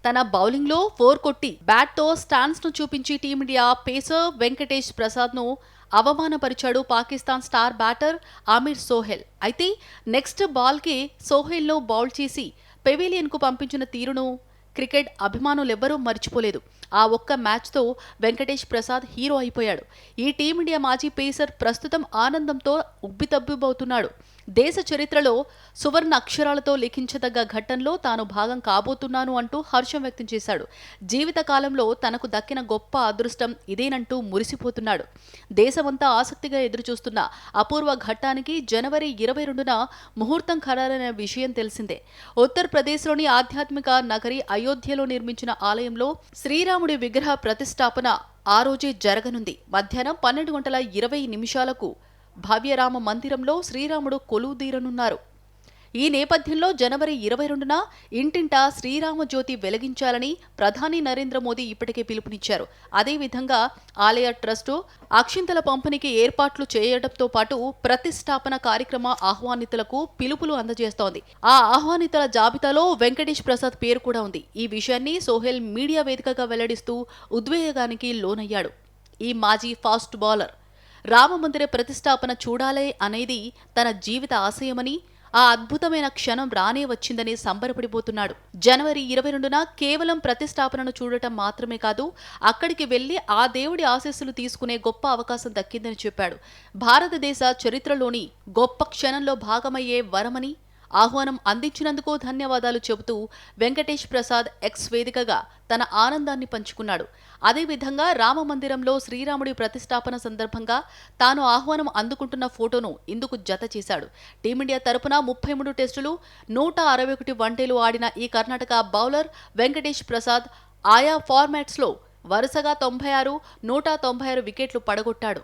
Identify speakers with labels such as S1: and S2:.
S1: తన బౌలింగ్లో 4 కొట్టి బ్యాట్తో స్టాన్స్ను చూపించి టీమిండియా పేసర్ వెంకటేష్ ప్రసాద్ను అవమానపరిచాడు పాకిస్తాన్ స్టార్ బ్యాటర్ ఆమిర్ సోహెల్. అయితే నెక్స్ట్ బాల్కి సోహెల్ను బౌల్ చేసి పెవిలియన్కు పంపించిన తీరును క్రికెట్ అభిమానులెవ్వరూ మర్చిపోలేదు. ఆ ఒక్క మ్యాచ్తో వెంకటేష్ ప్రసాద్ హీరో అయిపోయాడు. ఈ టీమిండియా మాజీ పేసర్ ప్రస్తుతం ఆనందంతో ఉబ్బితబ్బిబవుతున్నాడు. దేశ చరిత్రలో సువర్ణ అక్షరాలతో లిఖించదగ్గ ఘట్టంలో తాను భాగం కాబోతున్నాను అంటూ హర్షం వ్యక్తం చేశాడు. జీవితకాలంలో తనకు దక్కిన గొప్ప అదృష్టం ఇదేనంటూ మురిసిపోతున్నాడు. దేశమంతా ఆసక్తిగా ఎదురుచూస్తున్న అపూర్వ ఘట్టానికి జనవరి 22న ముహూర్తం ఖరారైన విషయం తెలిసిందే. ఉత్తరప్రదేశ్లోని ఆధ్యాత్మిక నగరి అయోధ్యలో నిర్మించిన ఆలయంలో శ్రీరాముడి విగ్రహ ప్రతిష్టాపన ఆ రోజే జరగనుంది. మధ్యాహ్నం 12:20 భవ్యరామ మందిరంలో శ్రీరాముడు కొలువుదీరనున్నారు. ఈ నేపథ్యంలో జనవరి 22న ఇంటింటా శ్రీరామ జ్యోతి వెలిగించాలని ప్రధాని నరేంద్ర మోదీ ఇప్పటికే పిలుపునిచ్చారు. అదేవిధంగా ఆలయ ట్రస్టు అక్షింతల పంపిణీకి ఏర్పాట్లు చేయడంతో పాటు ప్రతిష్టాపన కార్యక్రమ ఆహ్వానితులకు పిలుపులు అందజేస్తోంది. ఆ ఆహ్వానితుల జాబితాలో వెంకటేష్ ప్రసాద్ పేరు కూడా ఉంది. ఈ విషయాన్ని సోహెల్ మీడియా వేదికగా వెల్లడిస్తూ ఉద్వేగానికి లోనయ్యాడు. ఈ మాజీ ఫాస్ట్ బౌలర్ రామమందిర ప్రతిష్టాపన చూడాలే అనేది తన జీవిత ఆశయమని, ఆ అద్భుతమైన క్షణం రానే వచ్చిందని సంబరపడిపోతున్నాడు. జనవరి 22న కేవలం ప్రతిష్టాపనను చూడటం మాత్రమే కాదు, అక్కడికి వెళ్లి ఆ దేవుడి ఆశీస్సులు తీసుకునే గొప్ప అవకాశం దక్కిందని చెప్పాడు. భారతదేశ చరిత్రలోని గొప్ప క్షణంలో భాగమయ్యే వరమని, ఆహ్వానం అందించినందుకు ధన్యవాదాలు చెబుతూ వెంకటేష్ ప్రసాద్ ఎక్స్ వేదికగా తన ఆనందాన్ని పంచుకున్నాడు. అదేవిధంగా రామమందిరంలో శ్రీరాముడి ప్రతిష్టాపన సందర్భంగా తాను ఆహ్వానం అందుకుంటున్న ఫోటోను ఇందుకు జత చేశాడు. టీమిండియా తరపున 33 టెస్టులు, 161 వన్డేలు ఆడిన ఈ కర్ణాటక బౌలర్ వెంకటేష్ ప్రసాద్ ఆయా ఫార్మాట్స్లో వరుసగా 96, 196 వికెట్లు పడగొట్టాడు.